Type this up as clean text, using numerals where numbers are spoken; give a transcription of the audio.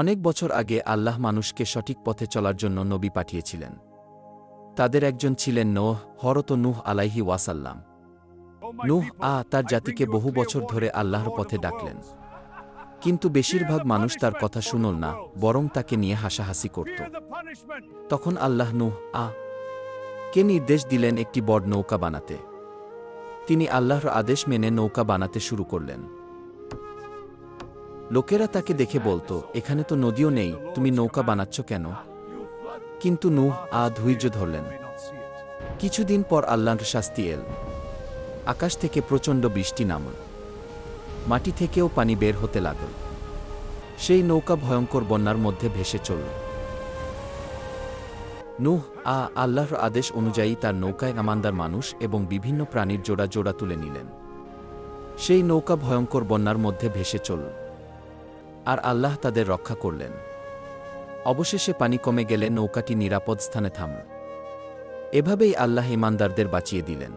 অনেক বছর আগে আল্লাহ মানুষকে সঠিক পথে চলার জন্য নবী পাঠিয়েছিলেন। তাদের একজন ছিলেন নোহ, হরত নূহ আলাইহি ওয়াসাল্লাম। নূহ তার জাতিকে বহু বছর ধরে আল্লাহর পথে ডাকলেন, কিন্তু বেশিরভাগ মানুষ তার কথা শুনল না, বরং তাকে নিয়ে হাসাহাসি করত। তখন আল্লাহ নূহ কে নির্দেশ দিলেন একটি বড় নৌকা বানাতে। তিনি আল্লাহর আদেশ মেনে নৌকা বানাতে শুরু করলেন। লোকেরা তাকে দেখে বলত, এখানে তো নদীও নেই, তুমি নৌকা বানাচ্ছ কেন? কিন্তু নূহ ধৈর্য ধরলেন। কিছুদিন পর আল্লাহর শাস্তি এল। আকাশ থেকে প্রচণ্ড বৃষ্টি নামল, মাটি থেকেও পানি বের হতে লাগল। সেই নৌকা ভয়ঙ্কর বন্যার মধ্যে ভেসে চলল। নূহ আল্লাহর আদেশ অনুযায়ী তার নৌকায় আমানদার মানুষ এবং বিভিন্ন প্রাণীর জোড়া জোড়া তুলে নিলেন। সেই নৌকা ভয়ঙ্কর বন্যার মধ্যে ভেসে চলল, আর আল্লাহ তাদের রক্ষা করলেন। অবশেষে পানি কমে গেলে নৌকাটি নিরাপদ স্থানে থামল। এভাবেই আল্লাহ ঈমানদারদের বাঁচিয়ে দিলেন।